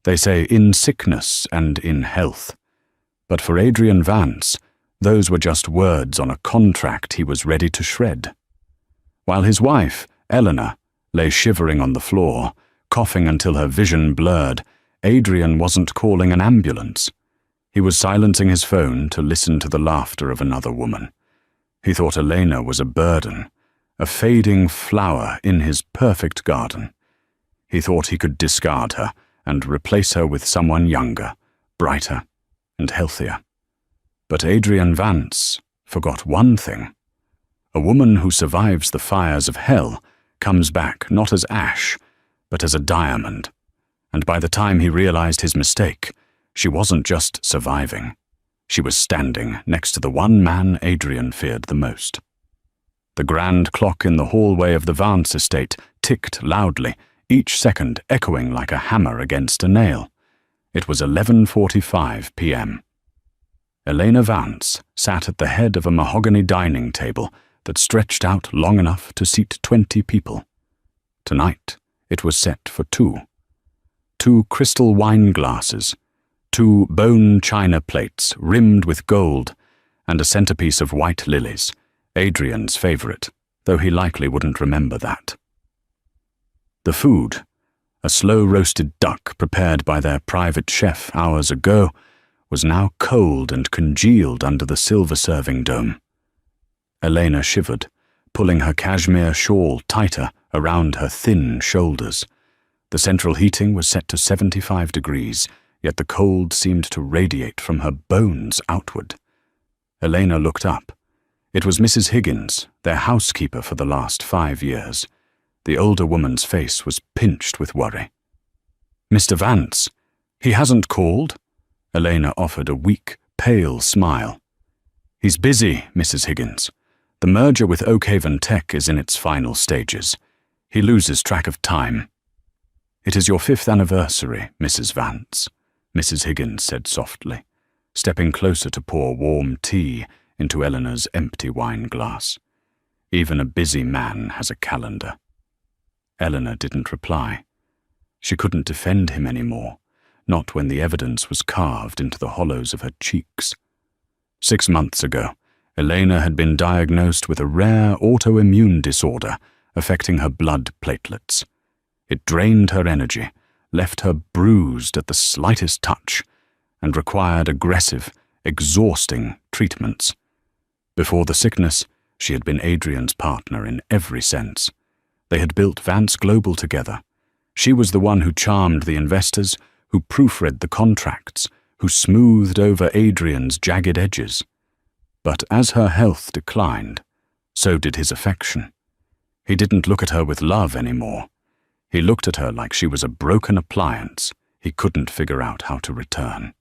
They say in sickness and in health. But for Adrian Vance, those were just words on a contract he was ready to shred. While his wife, Eleanor, lay shivering on the floor, coughing until her vision blurred, Adrian wasn't calling an ambulance. He was silencing his phone to listen to the laughter of another woman. He thought Elena was a burden, a fading flower in his perfect garden. He thought he could discard her and replace her with someone younger, brighter, and healthier. But Adrian Vance forgot one thing. A woman who survives the fires of hell comes back not as ash, but as a diamond. And by the time he realized his mistake, she wasn't just surviving. She was standing next to the one man Adrian feared the most. The grand clock in the hallway of the Vance estate ticked loudly, each second echoing like a hammer against a nail. It was 11:45 p.m. Elena Vance sat at the head of a mahogany dining table that stretched out long enough to seat 20 people. Tonight, it was set for two. 2 crystal wine glasses, 2 bone china plates rimmed with gold, and a centerpiece of white lilies, Adrian's favorite, though he likely wouldn't remember that. The food, a slow-roasted duck prepared by their private chef hours ago, was now cold and congealed under the silver serving dome. Elena shivered, pulling her cashmere shawl tighter around her thin shoulders. The central heating was set to 75 degrees, yet the cold seemed to radiate from her bones outward. Elena looked up. It was Mrs. Higgins, their housekeeper for the last 5 years. The older woman's face was pinched with worry. "Mr. Vance, he hasn't called?" Elena offered a weak, pale smile. "He's busy, Mrs. Higgins. The merger with Oakhaven Tech is in its final stages. He loses track of time." "It is your 5th anniversary, Mrs. Vance," Mrs. Higgins said softly, stepping closer to pour warm tea into Eleanor's empty wine glass. Even a busy man has a calendar. Eleanor didn't reply. She couldn't defend him anymore, not when the evidence was carved into the hollows of her cheeks. 6 months ago, Elena had been diagnosed with a rare autoimmune disorder affecting her blood platelets. It drained her energy, left her bruised at the slightest touch, and required aggressive, exhausting treatments. Before the sickness, she had been Adrian's partner in every sense. They had built Vance Global together. She was the one who charmed the investors, who proofread the contracts, who smoothed over Adrian's jagged edges. But as her health declined, so did his affection. He didn't look at her with love anymore. He looked at her like she was a broken appliance he couldn't figure out how to return.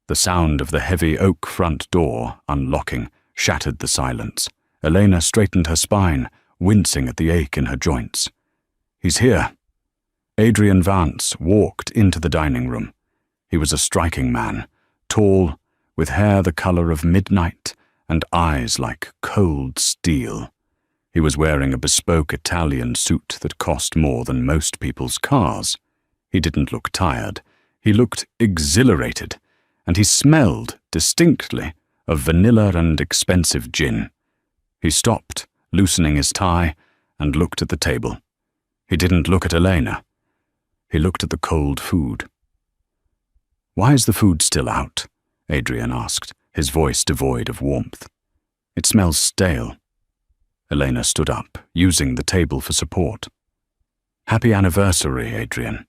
The sound of the heavy oak front door unlocking shattered the silence. Elena straightened her spine, wincing at the ache in her joints. "He's here." Adrian Vance walked into the dining room. He was a striking man, tall, with hair the color of midnight and eyes like cold steel. He was wearing a bespoke Italian suit that cost more than most people's cars. He didn't look tired. He looked exhilarated, and he smelled, distinctly, of vanilla and expensive gin. He stopped, loosening his tie, and looked at the table. He didn't look at Elena. He looked at the cold food. "Why is the food still out?" Adrian asked, his voice devoid of warmth. "It smells stale." Elena stood up, using the table for support. "Happy anniversary, Adrian."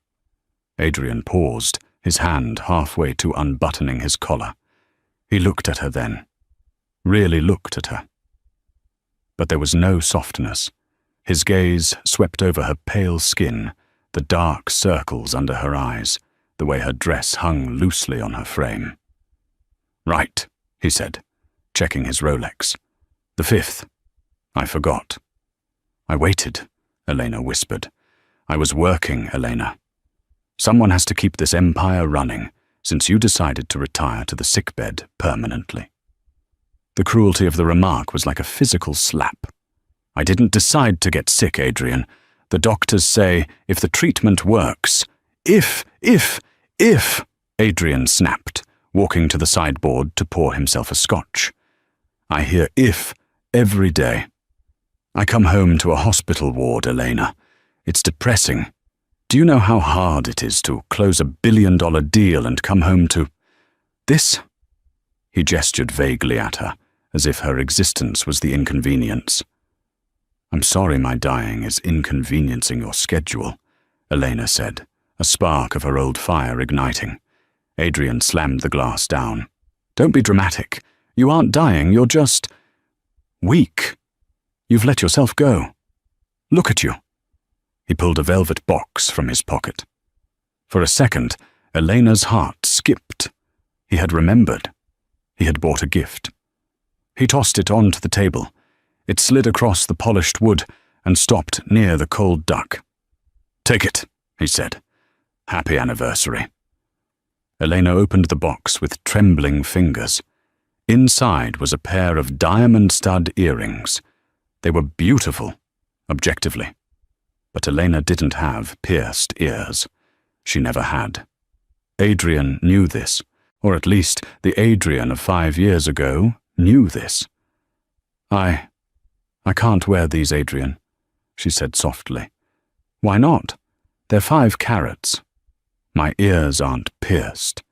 Adrian paused, his hand halfway to unbuttoning his collar. He looked at her then, really looked at her. But there was no softness. His gaze swept over her pale skin, the dark circles under her eyes, the way her dress hung loosely on her frame. "Right," he said, checking his Rolex. "The 5th. I forgot." "I waited," Elena whispered. "I was working, Elena. Someone has to keep this empire running, since you decided to retire to the sickbed permanently." The cruelty of the remark was like a physical slap. "I didn't decide to get sick, Adrian. The doctors say if the treatment works, if If, Adrian snapped, walking to the sideboard to pour himself a scotch. I hear if every day. I come home to a hospital ward, Elena. It's depressing. Do you know how hard it is to close $1 billion deal and come home to this? He gestured vaguely at her, as if her existence was the inconvenience. I'm sorry my dying is inconveniencing your schedule, Elena said, a spark of her old fire igniting. Adrian slammed the glass down. Don't be dramatic. You aren't dying, you're just weak. You've let yourself go. Look at you. He pulled a velvet box from his pocket. For a second, Elena's heart skipped. He had remembered. He had bought a gift. He tossed it onto the table. It slid across the polished wood and stopped near the cold duck. Take it, he said. Happy anniversary. Elena opened the box with trembling fingers. Inside was a pair of diamond stud earrings. They were beautiful, objectively. But Elena didn't have pierced ears. She never had. Adrian knew this, or at least the Adrian of 5 years ago knew this. I can't wear these, Adrian, she said softly. Why not? They're 5 carats. My ears aren't pierced.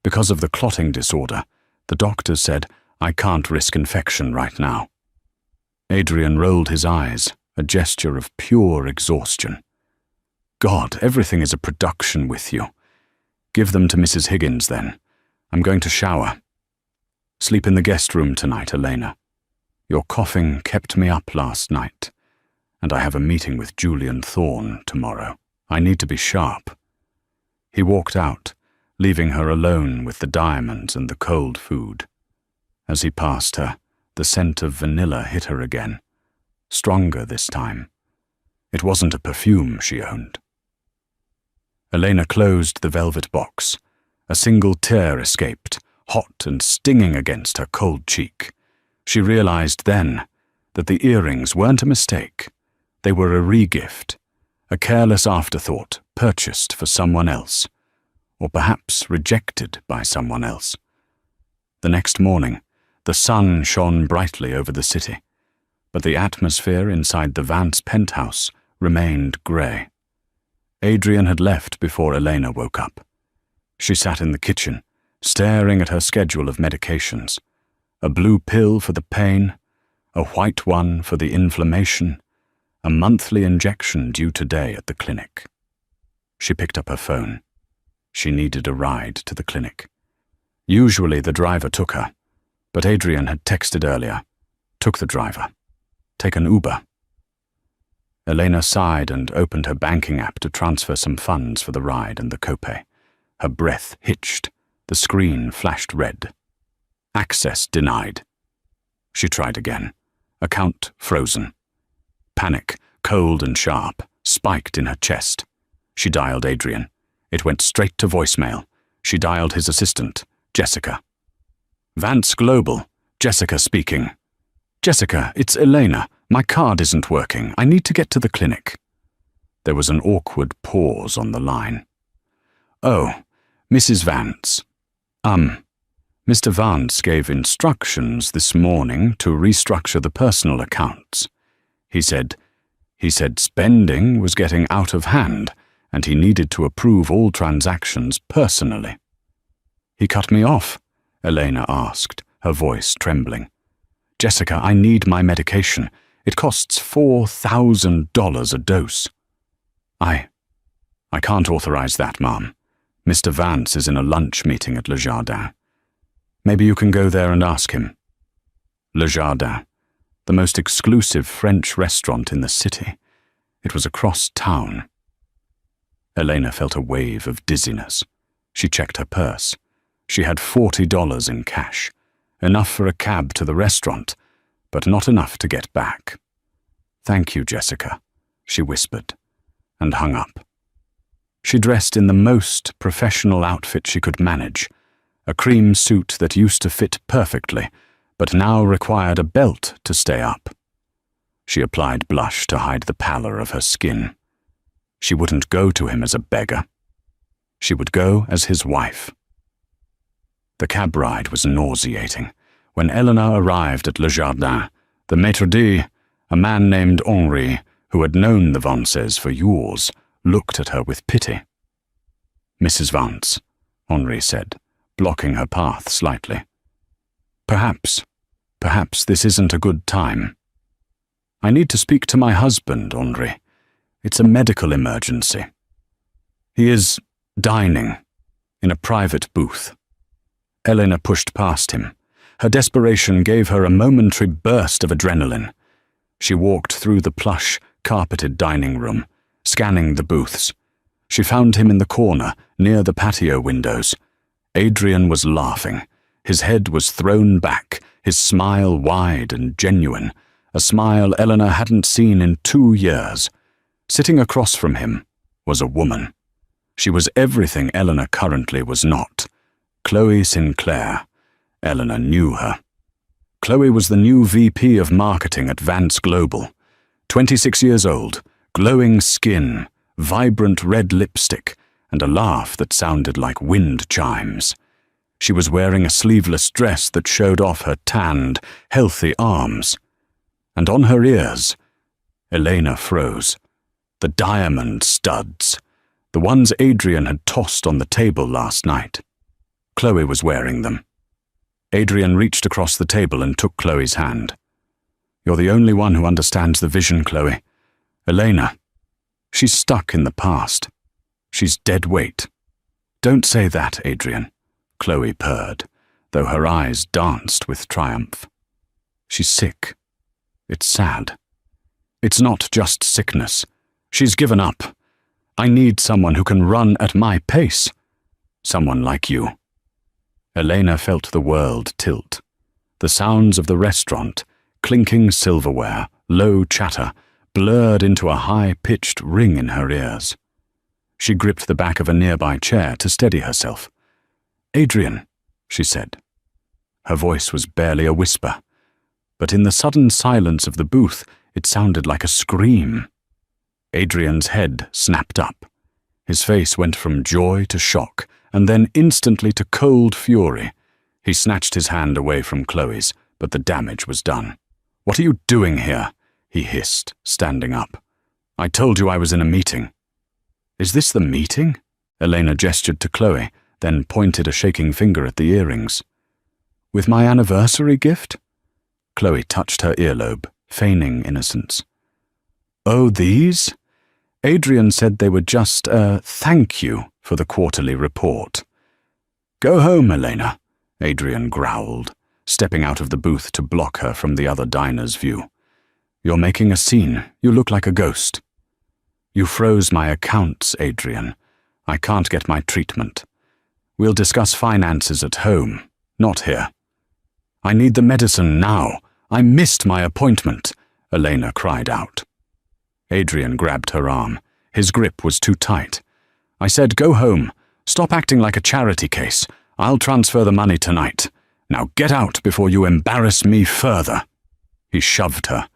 Because of the clotting disorder, the doctor said I can't risk infection right now. Adrian rolled his eyes, a gesture of pure exhaustion. God, everything is a production with you. Give them to Mrs. Higgins, then. I'm going to shower. Sleep in the guest room tonight, Elena. Your coughing kept me up last night, and I have a meeting with Julian Thorne tomorrow. I need to be sharp. He walked out, leaving her alone with the diamonds and the cold food. As he passed her, the scent of vanilla hit her again, stronger this time. It wasn't a perfume she owned. Elena closed the velvet box. A single tear escaped, hot and stinging against her cold cheek. She realized then that the earrings weren't a mistake. They were a regift, a careless afterthought purchased for someone else, or perhaps rejected by someone else. The next morning, the sun shone brightly over the city, but the atmosphere inside the Vance penthouse remained grey. Adrian had left before Elena woke up. She sat in the kitchen, staring at her schedule of medications. A blue pill for the pain, a white one for the inflammation, a monthly injection due today at the clinic. She picked up her phone. She needed a ride to the clinic. Usually the driver took her, but Adrian had texted earlier. Took the driver. Take an Uber. Elena sighed and opened her banking app to transfer some funds for the ride and the copay. Her breath hitched. The screen flashed red. Access denied. She tried again. Account frozen. Panic, cold and sharp, spiked in her chest. She dialed Adrian. It went straight to voicemail. She dialed his assistant, Jessica. Vance Global, Jessica speaking. Jessica, it's Elena. My card isn't working. I need to get to the clinic. There was an awkward pause on the line. Oh, Mrs. Vance. Mr. Vance gave instructions this morning to restructure the personal accounts. He said spending was getting out of hand and he needed to approve all transactions personally. He cut me off, Elena asked, her voice trembling. Jessica, I need my medication. It costs $4,000 a dose. I can't authorize that, Ma'am. Mr. Vance is in a lunch meeting at Le Jardin. Maybe you can go there and ask him. Le Jardin, the most exclusive French restaurant in the city. It was across town. Elena felt a wave of dizziness. She checked her purse. She had $40 in cash, enough for a cab to the restaurant, but not enough to get back. Thank you, Jessica, she whispered, and hung up. She dressed in the most professional outfit she could manage, a cream suit that used to fit perfectly, but now required a belt to stay up. She applied blush to hide the pallor of her skin. She wouldn't go to him as a beggar. She would go as his wife. The cab ride was nauseating. When Eleanor arrived at Le Jardin, the maître d', a man named Henri, who had known the Vances for years, looked at her with pity. "Mrs. Vance," Henri said, blocking her path slightly. Perhaps this isn't a good time." "I need to speak to my husband, Henri. It's a medical emergency. He is dining in a private booth." Elena pushed past him. Her desperation gave her a momentary burst of adrenaline. She walked through the plush, carpeted dining room, scanning the booths. She found him in the corner, near the patio windows. Adrian was laughing. His head was thrown back, his smile wide and genuine, a smile Eleanor hadn't seen in 2 years. Sitting across from him was a woman. She was everything Eleanor currently was not. Chloe Sinclair. Eleanor knew her. Chloe was the new VP of marketing at Vance Global. 26 years old, glowing skin, vibrant red lipstick, and a laugh that sounded like wind chimes. She was wearing a sleeveless dress that showed off her tanned, healthy arms. And on her ears, Elena froze. The diamond studs, the ones Adrian had tossed on the table last night. Chloe was wearing them. Adrian reached across the table and took Chloe's hand. "You're the only one who understands the vision, Chloe. Elena, she's stuck in the past. She's dead weight." "Don't say that, Adrian," Chloe purred, though her eyes danced with triumph. "She's sick. It's sad. It's not just sickness. She's given up. I need someone who can run at my pace. Someone like you." Elena felt the world tilt. The sounds of the restaurant, clinking silverware, low chatter, blurred into a high-pitched ring in her ears. She gripped the back of a nearby chair to steady herself. "Adrian," she said. Her voice was barely a whisper, but in the sudden silence of the booth, it sounded like a scream. Adrian's head snapped up. His face went from joy to shock, and then instantly to cold fury. He snatched his hand away from Chloe's, but the damage was done. "What are you doing here?" he hissed, standing up. "I told you I was in a meeting." "Is this the meeting?" Elena gestured to Chloe, then pointed a shaking finger at the earrings. "With my anniversary gift?" Chloe touched her earlobe, feigning innocence. "Oh, these?" Adrian said they were just a thank you for the quarterly report. "Go home, Elena," Adrian growled, stepping out of the booth to block her from the other diner's view. "You're making a scene. You look like a ghost." "You froze my accounts, Adrian. I can't get my treatment. We'll discuss finances at home, not here." "I need the medicine now. I missed my appointment," Elena cried out. Adrian grabbed her arm. His grip was too tight. "I said go home. Stop acting like a charity case. I'll transfer the money tonight. Now get out before you embarrass me further." He shoved her.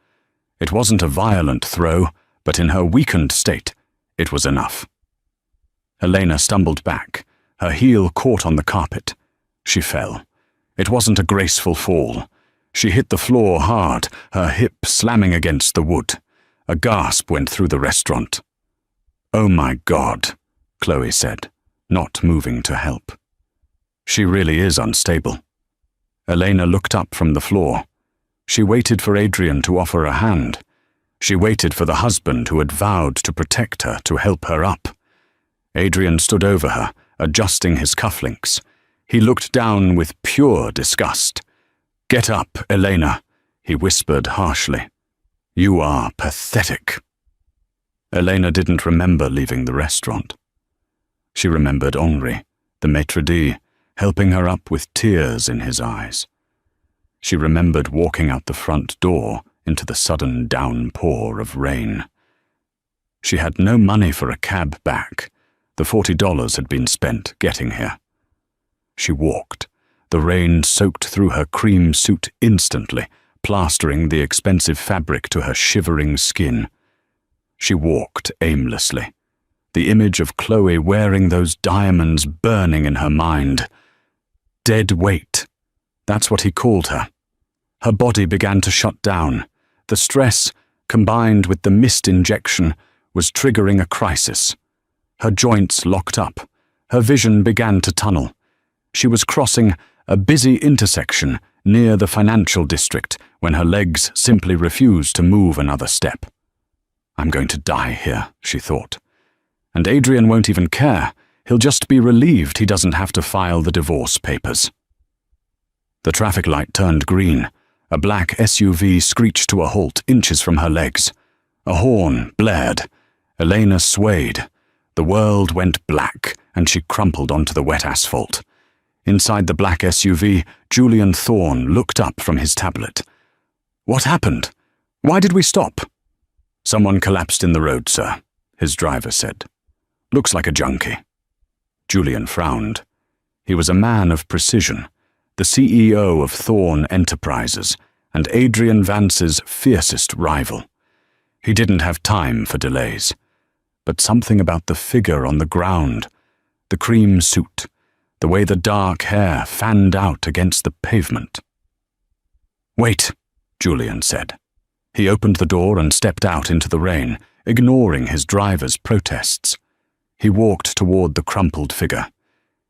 It wasn't a violent throw, but in her weakened state, it was enough. Elena stumbled back. Her heel caught on the carpet. She fell. It wasn't a graceful fall. She hit the floor hard, her hip slamming against the wood. A gasp went through the restaurant. "Oh my God," Chloe said, not moving to help. "She really is unstable." Elena looked up from the floor. She waited for Adrian to offer a hand. She waited for the husband who had vowed to protect her to help her up. Adrian stood over her, adjusting his cufflinks. He looked down with pure disgust. "Get up, Elena," he whispered harshly. "You are pathetic." Elena didn't remember leaving the restaurant. She remembered Henri, the maître d', helping her up with tears in his eyes. She remembered walking out the front door into the sudden downpour of rain. She had no money for a cab back. The $40 had been spent getting here. She walked. The rain soaked through her cream suit instantly, plastering the expensive fabric to her shivering skin. She walked aimlessly. the image of Chloe wearing those diamonds burning in her mind. Dead weight. That's what he called her. Her body began to shut down. The stress, combined with the mist injection, was triggering a crisis. Her joints locked up. Her vision began to tunnel. She was crossing a busy intersection near the financial district when her legs simply refused to move another step. I'm going to die here, she thought. And Adrian won't even care. He'll just be relieved he doesn't have to file the divorce papers. The traffic light turned green. A black SUV screeched to a halt inches from her legs. A horn blared. Elena swayed. The world went black, and she crumpled onto the wet asphalt. Inside the black SUV, Julian Thorne looked up from his tablet. What happened? Why did we stop? Someone collapsed in the road, sir, his driver said. Looks like a junkie. Julian frowned. He was a man of precision, the CEO of Thorne Enterprises, and Adrian Vance's fiercest rival. He didn't have time for delays. But something about the figure on the ground, the cream suit, the way the dark hair fanned out against the pavement. Wait, Julian said. He opened the door and stepped out into the rain, ignoring his driver's protests. He walked toward the crumpled figure.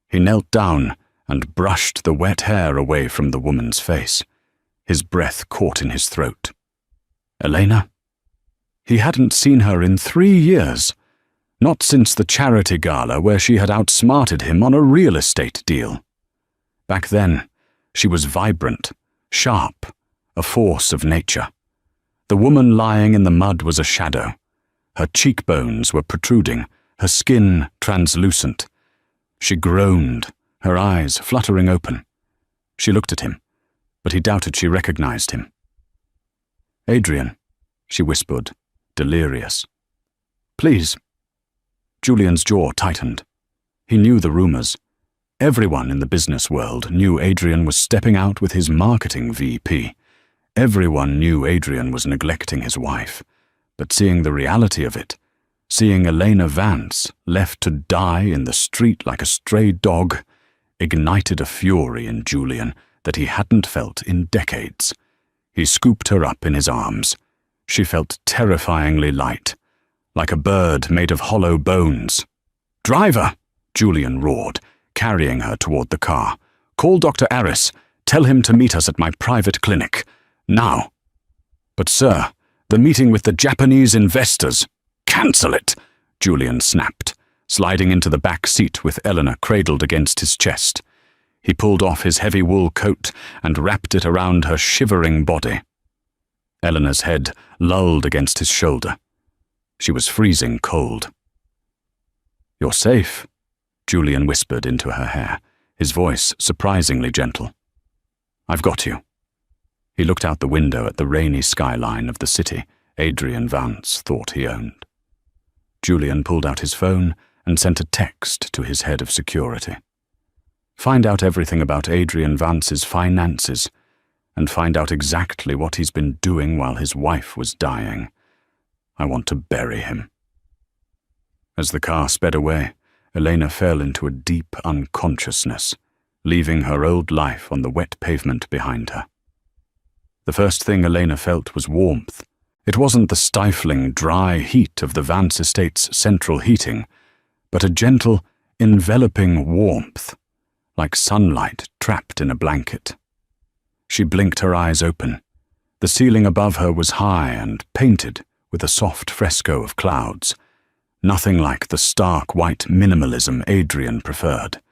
He knelt down and brushed the wet hair away from the woman's face. His breath caught in his throat. Elena? He hadn't seen her in 3 years. Not since the charity gala where she had outsmarted him on a real estate deal. Back then, she was vibrant, sharp, a force of nature. The woman lying in the mud was a shadow. Her cheekbones were protruding, her skin translucent. She groaned, her eyes fluttering open. She looked at him, but he doubted she recognized him. Adrian, she whispered, delirious. Please. Julian's jaw tightened. He knew the rumors. Everyone in the business world knew Adrian was stepping out with his marketing VP. Everyone knew Adrian was neglecting his wife. But seeing the reality of it, seeing Elena Vance left to die in the street like a stray dog, ignited a fury in Julian that he hadn't felt in decades. He scooped her up in his arms. She felt terrifyingly light, like a bird made of hollow bones. Driver, Julian roared, carrying her toward the car. Call Dr. Aris. Tell him to meet us at my private clinic. Now. But sir, the meeting with the Japanese investors. Cancel it, Julian snapped, sliding into the back seat with Eleanor cradled against his chest. He pulled off his heavy wool coat and wrapped it around her shivering body. Eleanor's head lulled against his shoulder. She was freezing cold. You're safe, Julian whispered into her hair, his voice surprisingly gentle. I've got you. He looked out the window at the rainy skyline of the city Adrian Vance thought he owned. Julian pulled out his phone and sent a text to his head of security. Find out everything about Adrian Vance's finances, and find out exactly what he's been doing while his wife was dying. I want to bury him. As the car sped away, Elena fell into a deep unconsciousness, leaving her old life on the wet pavement behind her. The first thing Elena felt was warmth. It wasn't the stifling, dry heat of the Vance estate's central heating, but a gentle, enveloping warmth, like sunlight trapped in a blanket. She blinked her eyes open. The ceiling above her was high and painted with a soft fresco of clouds, nothing like the stark white minimalism Adrian preferred.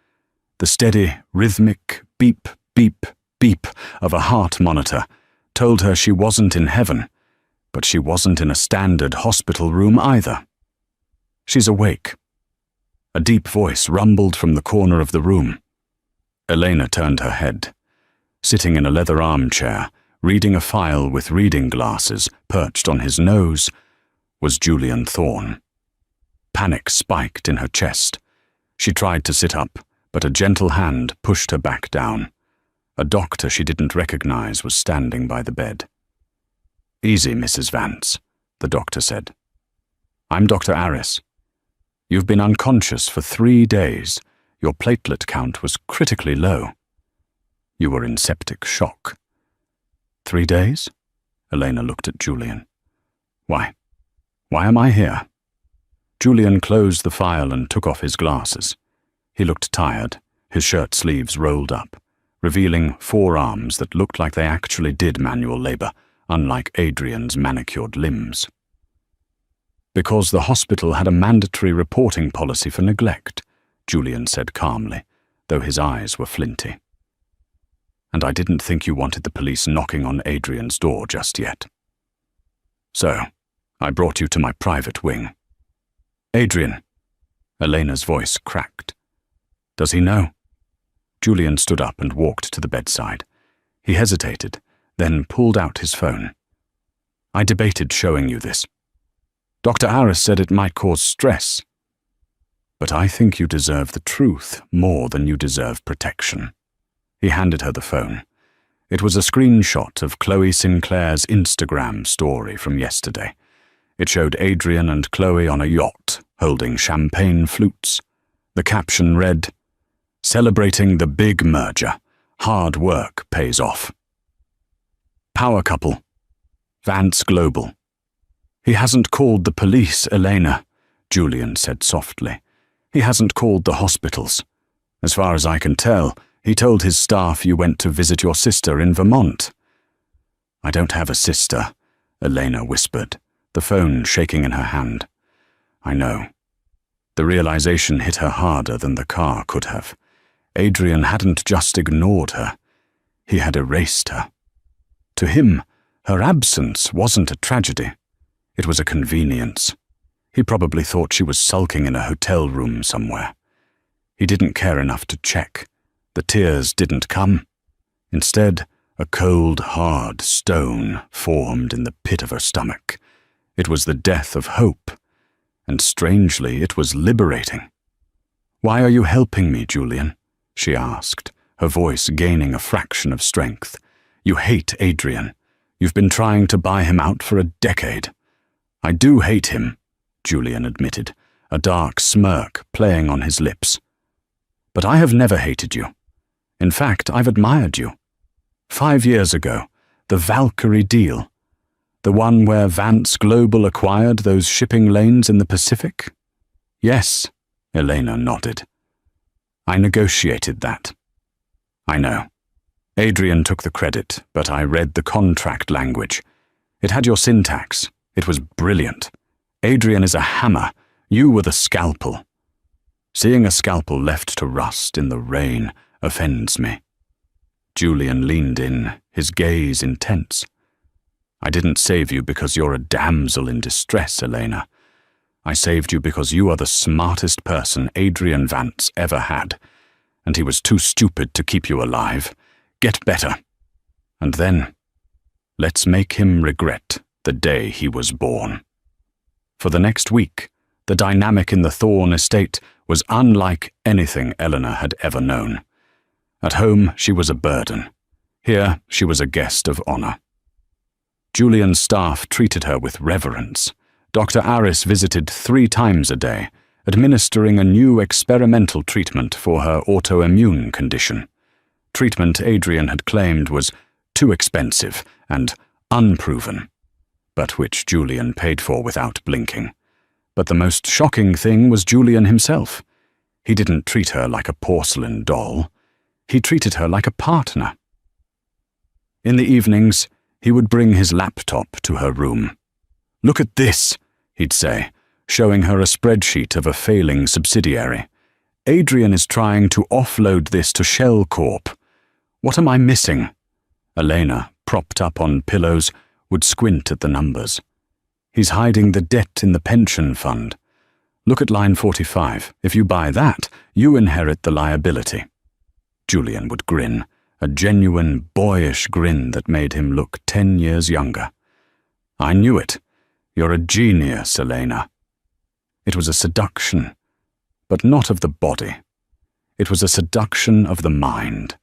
The steady, rhythmic beep, beep, beep of a heart monitor told her she wasn't in heaven, but she wasn't in a standard hospital room either. She's awake. A deep voice rumbled from the corner of the room. Elena turned her head. Sitting in a leather armchair, reading a file with reading glasses perched on his nose, was Julian Thorne. Panic spiked in her chest. She tried to sit up, but a gentle hand pushed her back down. A doctor she didn't recognize was standing by the bed. Easy, Mrs. Vance, the doctor said. I'm Dr. Aris. You've been unconscious for 3 days. Your platelet count was critically low. You were in septic shock. 3 days? Elena looked at Julian. Why am I here? Julian closed the file and took off his glasses. He looked tired, his shirt sleeves rolled up, revealing forearms that looked like they actually did manual labor, unlike Adrian's manicured limbs. Because the hospital had a mandatory reporting policy for neglect, Julian said calmly, though his eyes were flinty. And I didn't think you wanted the police knocking on Adrian's door just yet. So, I brought you to my private wing. Adrian. Elena's voice cracked. Does he know? Julian stood up and walked to the bedside. He hesitated, then pulled out his phone. I debated showing you this. Dr. Harris said it might cause stress. But I think you deserve the truth more than you deserve protection. He handed her the phone. It was a screenshot of Chloe Sinclair's Instagram story from yesterday. It showed Adrian and Chloe on a yacht, holding champagne flutes. The caption read, "Celebrating the big merger. Hard work pays off." Power couple. Vance Global. He hasn't called the police, Elena, Julian said softly. He hasn't called the hospitals. As far as I can tell, he told his staff you went to visit your sister in Vermont. I don't have a sister, Elena whispered, the phone shaking in her hand. I know. The realization hit her harder than the car could have. Adrian hadn't just ignored her. He had erased her. To him, her absence wasn't a tragedy. It was a convenience. He probably thought she was sulking in a hotel room somewhere. He didn't care enough to check. The tears didn't come. Instead, a cold, hard stone formed in the pit of her stomach. It was the death of hope, and strangely, it was liberating. Why are you helping me, Julian? She asked, her voice gaining a fraction of strength. You hate Adrian. You've been trying to buy him out for a decade. I do hate him, Julian admitted, a dark smirk playing on his lips. But I have never hated you. In fact, I've admired you. 5 years ago, the Valkyrie deal, the one where Vance Global acquired those shipping lanes in the Pacific? Yes, Elena nodded. I negotiated that. I know. Adrian took the credit, but I read the contract language. It had your syntax. It was brilliant. Adrian is a hammer. You were the scalpel. Seeing a scalpel left to rust in the rain offends me. Julian leaned in, his gaze intense. I didn't save you because you're a damsel in distress, Elena. I saved you because you are the smartest person Adrian Vance ever had, and he was too stupid to keep you alive. Get better. And then, let's make him regret the day he was born. For the next week, the dynamic in the Thorne estate was unlike anything Eleanor had ever known. At home, she was a burden. Here, she was a guest of honor. Julian's staff treated her with reverence. Dr. Aris visited 3 times a day, administering a new experimental treatment for her autoimmune condition. Treatment Adrian had claimed was too expensive and unproven, but which Julian paid for without blinking. But the most shocking thing was Julian himself. He didn't treat her like a porcelain doll. He treated her like a partner. In the evenings, he would bring his laptop to her room. Look at this, he'd say, showing her a spreadsheet of a failing subsidiary. Adrian is trying to offload this to Shell Corp. What am I missing? Elena, propped up on pillows, would squint at the numbers. He's hiding the debt in the pension fund. Look at line 45. If you buy that, you inherit the liability. Julian would grin, a genuine, boyish grin that made him look 10 years younger. I knew it. You're a genius, Elena. It was a seduction, but not of the body. It was a seduction of the mind.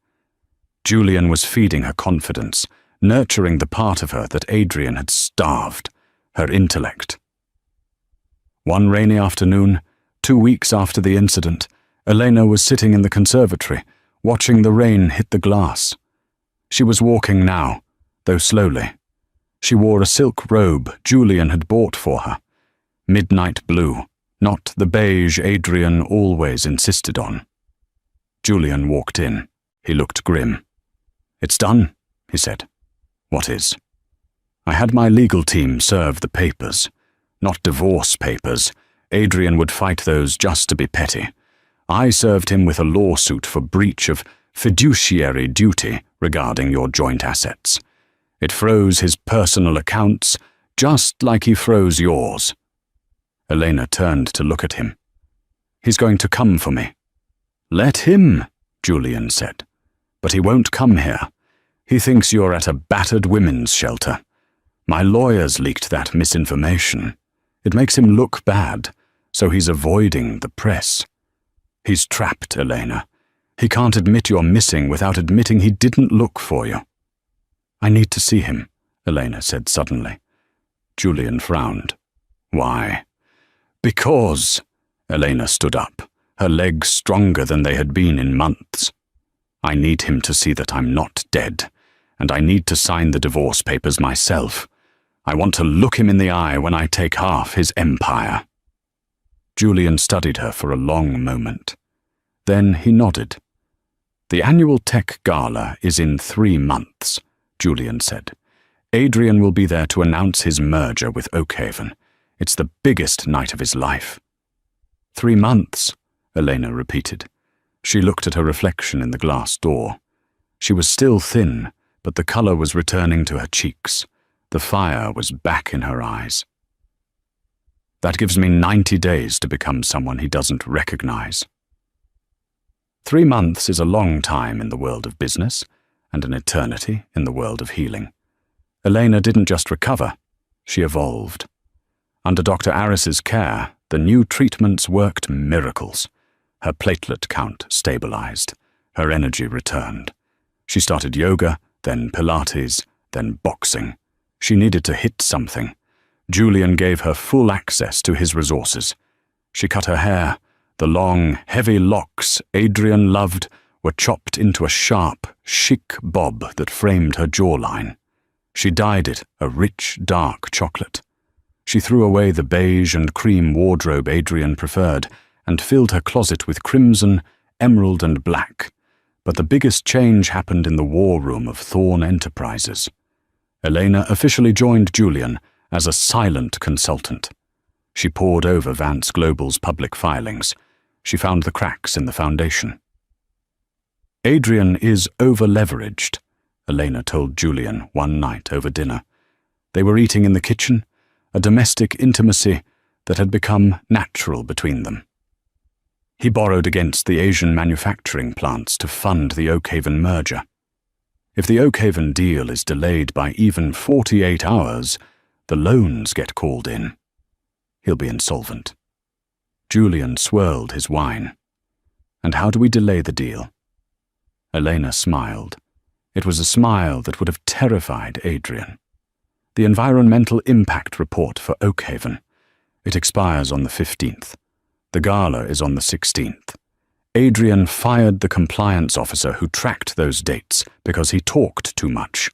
Julian was feeding her confidence, nurturing the part of her that Adrian had starved, her intellect. One rainy afternoon, 2 weeks after the incident, Elena was sitting in the conservatory, watching the rain hit the glass. She was walking now, though slowly. She wore a silk robe Julian had bought for her. Midnight blue, not the beige Adrian always insisted on. Julian walked in. He looked grim. "It's done," he said. "What is?" "I had my legal team serve the papers. Not divorce papers. Adrian would fight those just to be petty. I served him with a lawsuit for breach of fiduciary duty regarding your joint assets. It froze his personal accounts, just like he froze yours." Elena turned to look at him. "He's going to come for me." "Let him," Julian said. "But he won't come here. He thinks you're at a battered women's shelter. My lawyers leaked that misinformation. It makes him look bad, so he's avoiding the press. He's trapped, Elena. He can't admit you're missing without admitting he didn't look for you." "I need to see him," Elena said suddenly. Julian frowned. "Why?" "Because," Elena stood up, her legs stronger than they had been in months. "I need him to see that I'm not dead, and I need to sign the divorce papers myself. I want to look him in the eye when I take half his empire." Julian studied her for a long moment. Then he nodded. "The annual tech gala is in 3 months, Julian said. "Adrian will be there to announce his merger with Oakhaven. It's the biggest night of his life." 3 months, Elena repeated. She looked at her reflection in the glass door. She was still thin, but the color was returning to her cheeks. The fire was back in her eyes. "That gives me 90 days to become someone he doesn't recognize." 3 months is a long time in the world of business, and an eternity in the world of healing. Elena didn't just recover, she evolved. Under Dr. Aris's care, the new treatments worked miracles. Her platelet count stabilized. Her energy returned. She started yoga, then Pilates, then boxing. She needed to hit something. Julian gave her full access to his resources. She cut her hair. The long, heavy locks Adrian loved were chopped into a sharp, chic bob that framed her jawline. She dyed it a rich, dark chocolate. She threw away the beige and cream wardrobe Adrian preferred and filled her closet with crimson, emerald, and black. But the biggest change happened in the war room of Thorn Enterprises. Elena officially joined Julian as a silent consultant. She pored over Vance Global's public filings. She found the cracks in the foundation. "Adrian is over-leveraged," Elena told Julian one night over dinner. They were eating in the kitchen, a domestic intimacy that had become natural between them. He borrowed against the Asian manufacturing plants to fund the Oakhaven merger. If the Oakhaven deal is delayed by even 48 hours, the loans get called in. He'll be insolvent. Julian swirled his wine. "And how do we delay the deal?" Elena smiled. It was a smile that would have terrified Adrian. "The environmental impact report for Oakhaven. It expires on the 15th. The gala is on the 16th. Adrian fired the compliance officer who tracked those dates because he talked too much.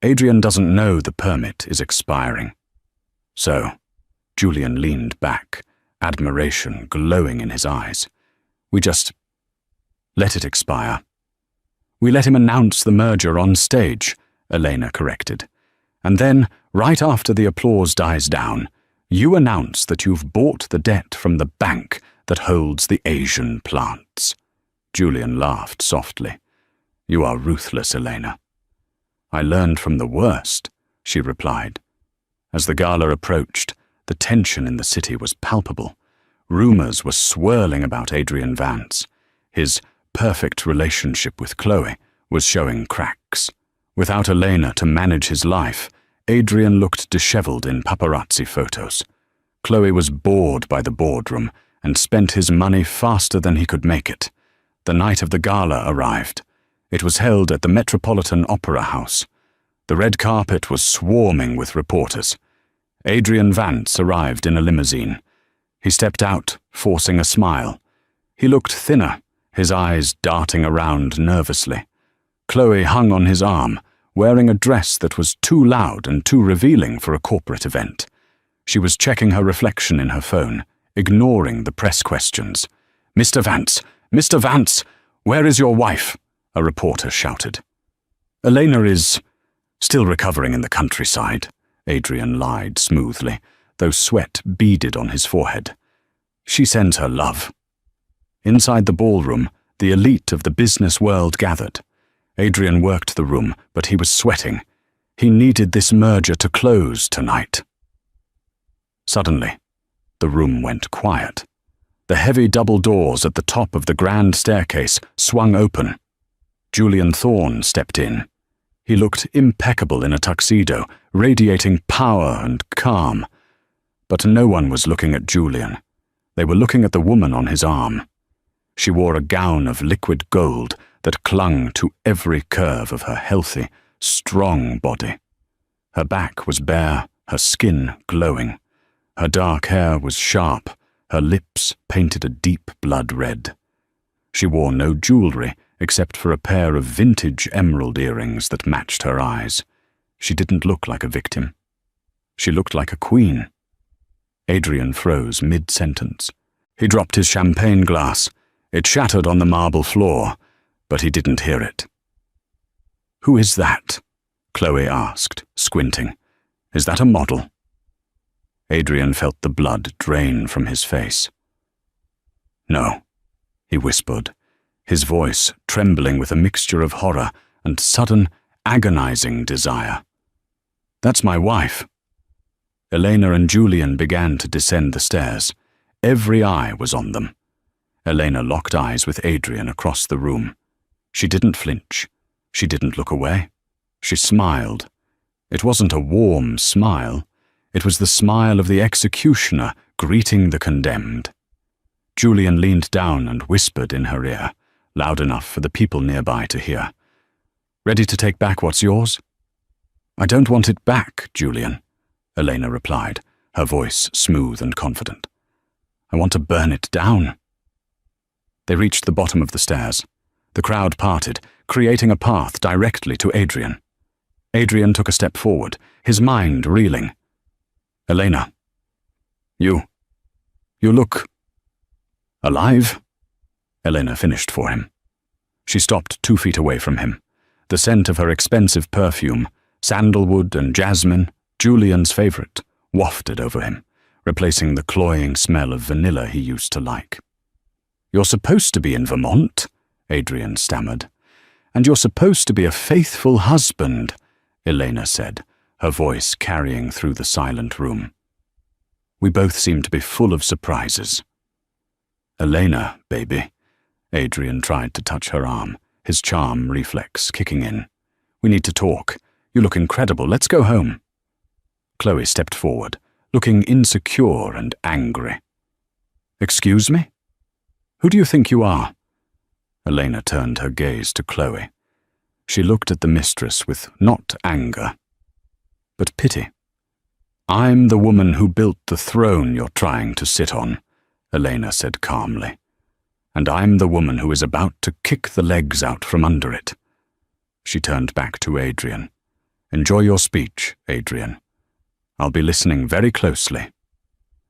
Adrian doesn't know the permit is expiring." "So," Julian leaned back, admiration glowing in his eyes. "We just let it expire." "We let him announce the merger on stage," Elena corrected. "And then, right after the applause dies down, you announce that you've bought the debt from the bank that holds the Asian plants." Julian laughed softly. "You are ruthless, Elena." "I learned from the worst," she replied. As the gala approached, the tension in the city was palpable. Rumors were swirling about Adrian Vance. His perfect relationship with Chloe was showing cracks. Without Elena to manage his life, Adrian looked disheveled in paparazzi photos. Chloe was bored by the boardroom and spent his money faster than he could make it. The night of the gala arrived. It was held at the Metropolitan Opera House. The red carpet was swarming with reporters. Adrian Vance arrived in a limousine. He stepped out, forcing a smile. He looked thinner, his eyes darting around nervously. Chloe hung on his arm, wearing a dress that was too loud and too revealing for a corporate event. She was checking her reflection in her phone, ignoring the press questions. "Mr. Vance! Mr. Vance! Where is your wife?" a reporter shouted. "Elena is still recovering in the countryside," Adrian lied smoothly, though sweat beaded on his forehead. "She sends her love." Inside the ballroom, the elite of the business world gathered. Adrian worked the room, but he was sweating. He needed this merger to close tonight. Suddenly, the room went quiet. The heavy double doors at the top of the grand staircase swung open. Julian Thorne stepped in. He looked impeccable in a tuxedo, radiating power and calm. But no one was looking at Julian. They were looking at the woman on his arm. She wore a gown of liquid gold that clung to every curve of her healthy, strong body. Her back was bare, her skin glowing. Her dark hair was sharp, her lips painted a deep blood red. She wore no jewelry except for a pair of vintage emerald earrings that matched her eyes. She didn't look like a victim. She looked like a queen. Adrian froze mid-sentence. He dropped his champagne glass. It shattered on the marble floor, but he didn't hear it. "Who is that?" Chloe asked, squinting. "Is that a model?" Adrian felt the blood drain from his face. "No," he whispered, his voice trembling with a mixture of horror and sudden, agonizing desire. "That's my wife." Elena and Julian began to descend the stairs. Every eye was on them. Elena locked eyes with Adrian across the room. She didn't flinch. She didn't look away. She smiled. It wasn't a warm smile. It was the smile of the executioner greeting the condemned. Julian leaned down and whispered in her ear, loud enough for the people nearby to hear. "Ready to take back what's yours?" "I don't want it back, Julian," Elena replied, her voice smooth and confident. "I want to burn it down." They reached the bottom of the stairs. The crowd parted, creating a path directly to Adrian. Adrian took a step forward, his mind reeling. "Elena, you look alive?" Elena finished for him. She stopped 2 feet away from him. The scent of her expensive perfume, sandalwood and jasmine, Julian's favorite, wafted over him, replacing the cloying smell of vanilla he used to like. "You're supposed to be in Vermont," Adrian stammered. "And you're supposed to be a faithful husband," Elena said, her voice carrying through the silent room. We both seemed to be full of surprises. "Elena, baby." Adrian tried to touch her arm, his charm reflex kicking in. "We need to talk. You look incredible. Let's go home." Chloe stepped forward, looking insecure and angry. "Excuse me? Who do you think you are?" Elena turned her gaze to Chloe. She looked at the mistress with not anger, but pity. "I'm the woman who built the throne you're trying to sit on," Elena said calmly. "And I'm the woman who is about to kick the legs out from under it." She turned back to Adrian. "Enjoy your speech, Adrian. I'll be listening very closely."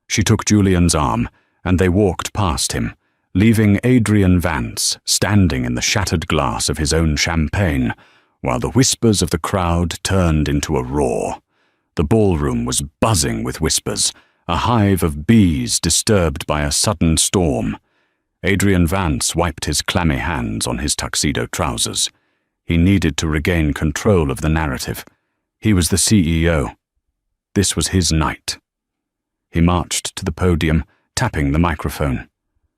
She took Julian's arm, and they walked past him, leaving Adrian Vance standing in the shattered glass of his own champagne, while the whispers of the crowd turned into a roar. The ballroom was buzzing with whispers, a hive of bees disturbed by a sudden storm. Adrian Vance wiped his clammy hands on his tuxedo trousers. He needed to regain control of the narrative. He was the CEO. This was his night. He marched to the podium, tapping the microphone.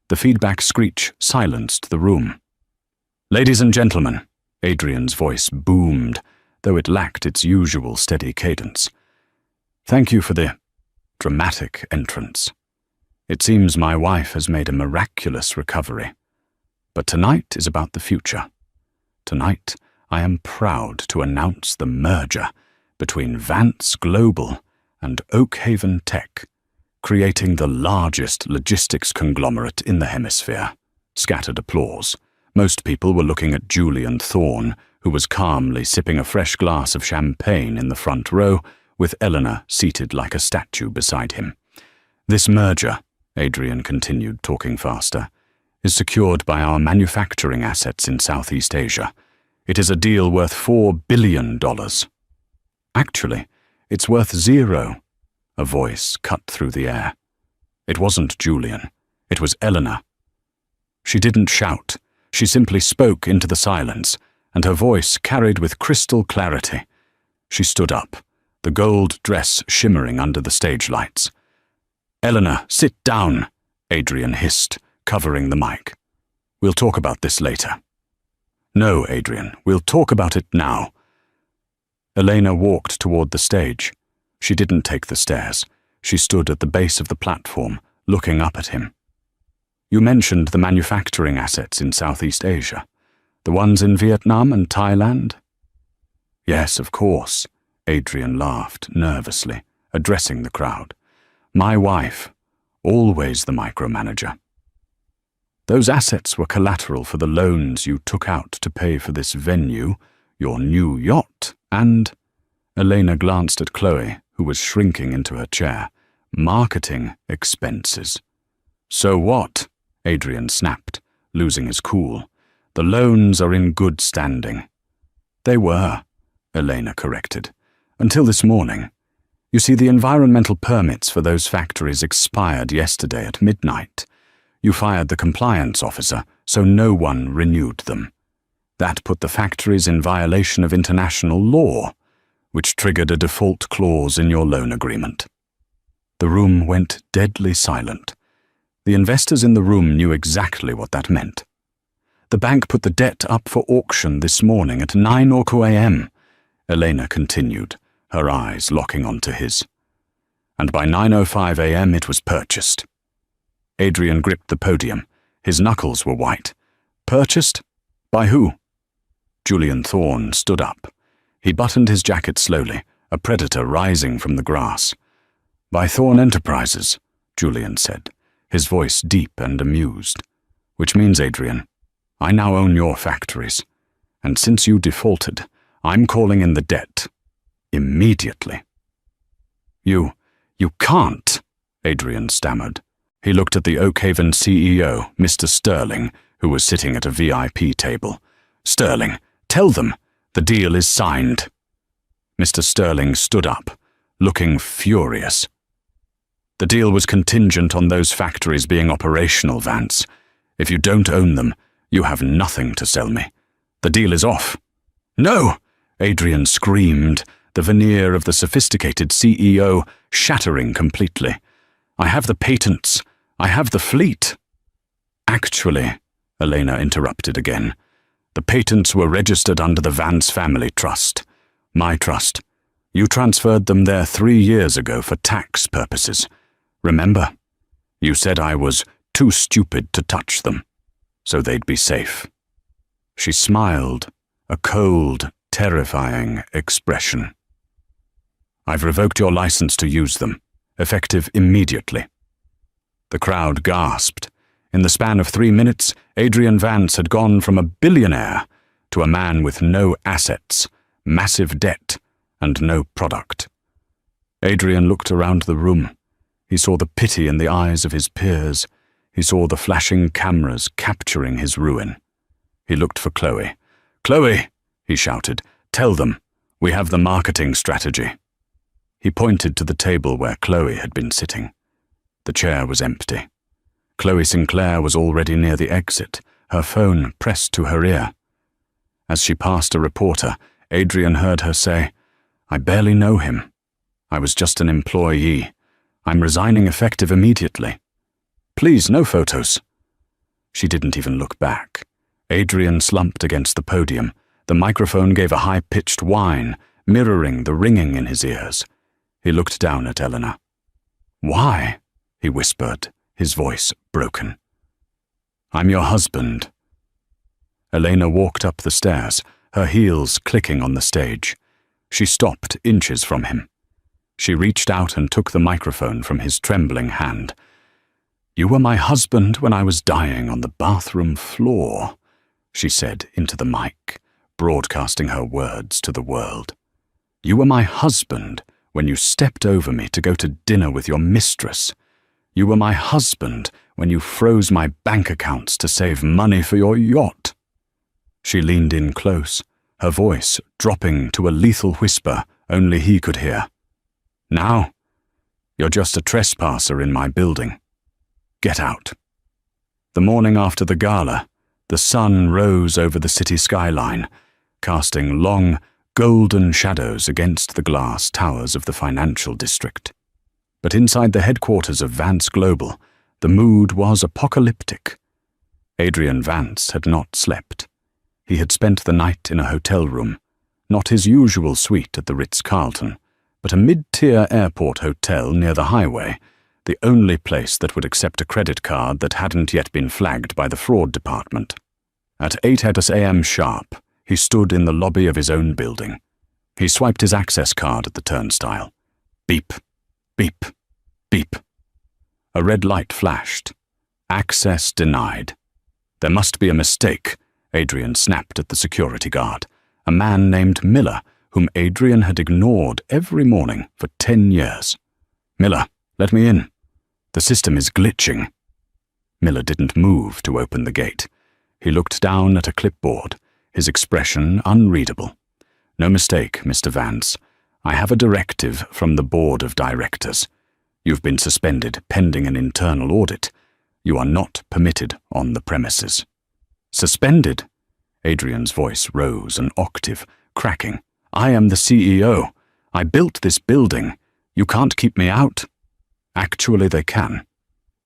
The feedback screech silenced the room. "Ladies and gentlemen," Adrian's voice boomed, though it lacked its usual steady cadence. "Thank you for the dramatic entrance. It seems my wife has made a miraculous recovery. But tonight is about the future. Tonight, I am proud to announce the merger between Vance Global and Oak Haven Tech. creating the largest logistics conglomerate in the hemisphere. Scattered applause. Most people were looking at Julian Thorne, who was calmly sipping a fresh glass of champagne in the front row, with Eleanor seated like a statue beside him. This merger, Adrian continued, talking faster, is secured by our manufacturing assets in Southeast Asia. It is a deal worth $4 billion. Actually, it's worth 0. A voice cut through the air. It wasn't Julian. It was Eleanor. She didn't shout. She simply spoke into the silence, and her voice carried with crystal clarity. She stood up, the gold dress shimmering under the stage lights. "Eleanor, sit down," Adrian hissed, covering the mic. "We'll talk about this later." "No, Adrian, we'll talk about it now." Elena walked toward the stage. She didn't take the stairs. She stood at the base of the platform, looking up at him. "You mentioned the manufacturing assets in Southeast Asia. The ones in Vietnam and Thailand?" "Yes, of course," Adrian laughed nervously, addressing the crowd. "My wife, always the micromanager." "Those assets were collateral for the loans you took out to pay for this venue, your new yacht, and—" Elena glanced at Chloe, who was shrinking into her chair. "Marketing expenses." "So what?" Adrian snapped, losing his cool. "The loans are in good standing." "They were," Elena corrected, "until this morning. You see, the environmental permits for those factories expired yesterday at midnight. You fired the compliance officer, so no one renewed them. That put the factories in violation of international law, which triggered a default clause in your loan agreement." The room went deadly silent. The investors in the room knew exactly what that meant. "The bank put the debt up for auction this morning at 9 a.m., Elena continued, her eyes locking onto his. "And by 9:05 a.m. it was purchased." Adrian gripped the podium. His knuckles were white. "Purchased? By who?" Julian Thorne stood up. He buttoned his jacket slowly, a predator rising from the grass. "By Thorne Enterprises," Julian said, his voice deep and amused. "Which means, Adrian, I now own your factories. And since you defaulted, I'm calling in the debt. Immediately." You can't," Adrian stammered. He looked at the Oakhaven CEO, Mr. Sterling, who was sitting at a VIP table. "Sterling, tell them. The deal is signed." Mr. Sterling stood up, looking furious. "The deal was contingent on those factories being operational, Vance. If you don't own them, you have nothing to sell me. The deal is off." "No!" Adrian screamed, the veneer of the sophisticated CEO shattering completely. "I have the patents. I have the fleet." "Actually," Elena interrupted again, "the patents were registered under the Vance Family Trust. My trust. You transferred them there 3 years ago for tax purposes. Remember? You said I was too stupid to touch them, so they'd be safe." She smiled, a cold, terrifying expression. "I've revoked your license to use them, effective immediately." The crowd gasped. In the span of 3 minutes, Adrian Vance had gone from a billionaire to a man with no assets, massive debt, and no product. Adrian looked around the room. He saw the pity in the eyes of his peers. He saw the flashing cameras capturing his ruin. He looked for Chloe. "Chloe," he shouted, "tell them. We have the marketing strategy." He pointed to the table where Chloe had been sitting. The chair was empty. Chloe Sinclair was already near the exit, her phone pressed to her ear. As she passed a reporter, Adrian heard her say, "I barely know him. I was just an employee. I'm resigning effective immediately. Please, no photos." She didn't even look back. Adrian slumped against the podium. The microphone gave a high-pitched whine, mirroring the ringing in his ears. He looked down at Eleanor. "Why?" he whispered, his voice broken. "I'm your husband." Elena walked up the stairs, her heels clicking on the stage. She stopped inches from him. She reached out and took the microphone from his trembling hand. "You were my husband when I was dying on the bathroom floor," she said into the mic, broadcasting her words to the world. "You were my husband when you stepped over me to go to dinner with your mistress. You were my husband when you froze my bank accounts to save money for your yacht." She leaned in close, her voice dropping to a lethal whisper only he could hear. "Now, you're just a trespasser in my building. Get out." The morning after the gala, the sun rose over the city skyline, casting long, golden shadows against the glass towers of the financial district. But inside the headquarters of Vance Global, the mood was apocalyptic. Adrian Vance had not slept. He had spent the night in a hotel room, not his usual suite at the Ritz-Carlton, but a mid-tier airport hotel near the highway, the only place that would accept a credit card that hadn't yet been flagged by the fraud department. At 8 a.m. sharp, he stood in the lobby of his own building. He swiped his access card at the turnstile. Beep, beep, beep. A red light flashed. Access denied. There must be a mistake, Adrian snapped at the security guard, a man named Miller, whom Adrian had ignored every morning for 10 years. "Miller, let me in. The system is glitching." Miller didn't move to open the gate. He looked down at a clipboard, his expression unreadable. "No mistake, Mr. Vance. I have a directive from the board of directors. You've been suspended pending an internal audit. You are not permitted on the premises." "Suspended?" Adrian's voice rose an octave, cracking. "I am the CEO. I built this building. You can't keep me out." "Actually, they can."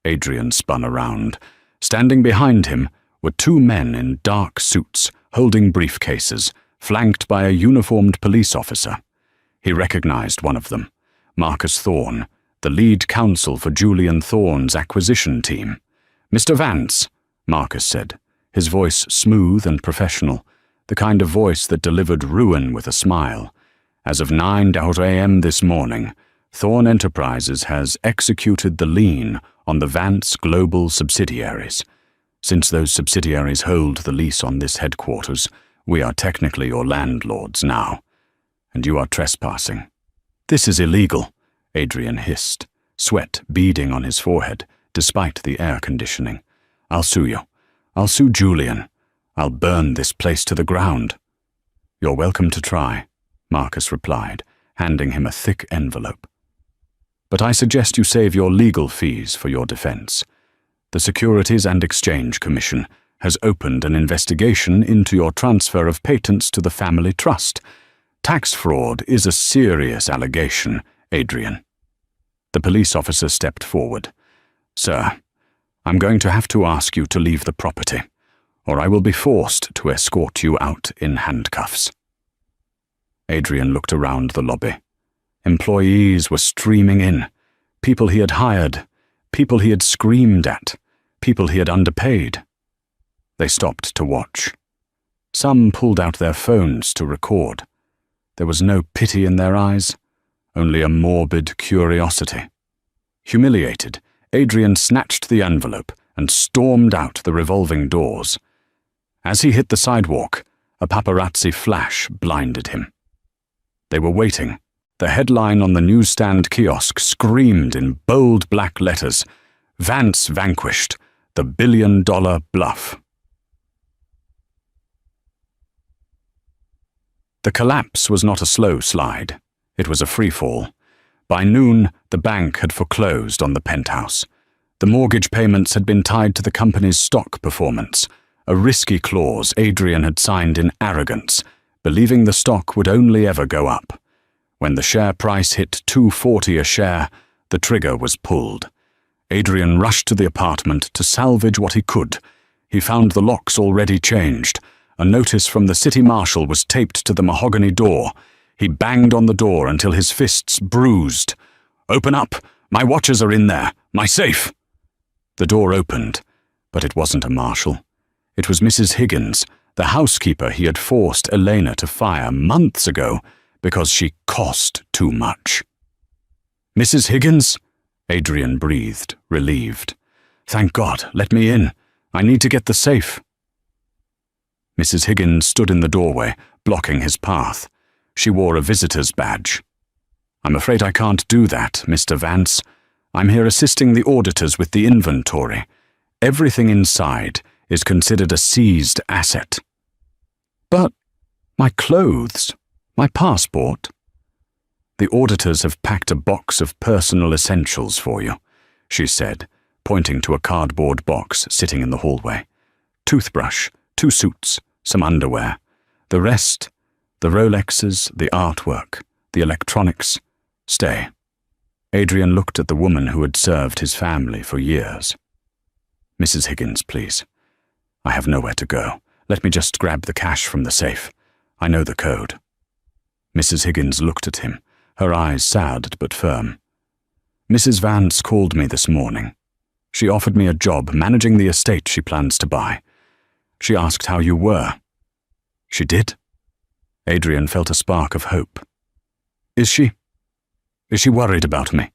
Adrian spun around. Standing behind him were two men in dark suits, holding briefcases, flanked by a uniformed police officer. He recognized one of them, Marcus Thorne, the lead counsel for Julian Thorne's acquisition team. "Mr. Vance," Marcus said, his voice smooth and professional, the kind of voice that delivered ruin with a smile. "As of 9 a.m. this morning, Thorne Enterprises has executed the lien on the Vance Global subsidiaries. Since those subsidiaries hold the lease on this headquarters, we are technically your landlords now. And you are trespassing." "This is illegal," Adrian hissed, sweat beading on his forehead, despite the air conditioning. "I'll sue you. I'll sue Julian. I'll burn this place to the ground." "You're welcome to try," Marcus replied, handing him a thick envelope. "But I suggest you save your legal fees for your defense. The Securities and Exchange Commission has opened an investigation into your transfer of patents to the family trust. Tax fraud is a serious allegation, Adrian." The police officer stepped forward. "Sir, I'm going to have to ask you to leave the property, or I will be forced to escort you out in handcuffs." Adrian looked around the lobby. Employees were streaming in, people he had hired, people he had screamed at, people he had underpaid. They stopped to watch. Some pulled out their phones to record. There was no pity in their eyes, only a morbid curiosity. Humiliated, Adrian snatched the envelope and stormed out the revolving doors. As he hit the sidewalk, a paparazzi flash blinded him. They were waiting. The headline on the newsstand kiosk screamed in bold black letters, "Vance vanquished, the billion-dollar bluff." The collapse was not a slow slide. It was a freefall. By noon, the bank had foreclosed on the penthouse. The mortgage payments had been tied to the company's stock performance, a risky clause Adrian had signed in arrogance, believing the stock would only ever go up. When the share price hit $2.40 a share, the trigger was pulled. Adrian rushed to the apartment to salvage what he could. He found the locks already changed. A notice from the city marshal was taped to the mahogany door. He banged on the door until his fists bruised. "Open up! My watches are in there! My safe!" The door opened, but it wasn't a marshal. It was Mrs. Higgins, the housekeeper he had forced Elena to fire months ago because she cost too much. "Mrs. Higgins?" Adrian breathed, relieved. "Thank God, let me in. I need to get the safe." Mrs. Higgins stood in the doorway, blocking his path. She wore a visitor's badge. "I'm afraid I can't do that, Mr. Vance. I'm here assisting the auditors with the inventory. Everything inside is considered a seized asset." "But my clothes, my passport." "The auditors have packed a box of personal essentials for you," she said, pointing to a cardboard box sitting in the hallway. "Toothbrush, 2 suits, some underwear. The rest, the Rolexes, the artwork, the electronics. Stay." Adrian looked at the woman who had served his family for years. "Mrs. Higgins, please. I have nowhere to go. Let me just grab the cash from the safe. I know the code." Mrs. Higgins looked at him, her eyes sad but firm. "Mrs. Vance called me this morning. She offered me a job managing the estate she plans to buy. She asked how you were." "She did?" Adrian felt a spark of hope. Is she worried about me?"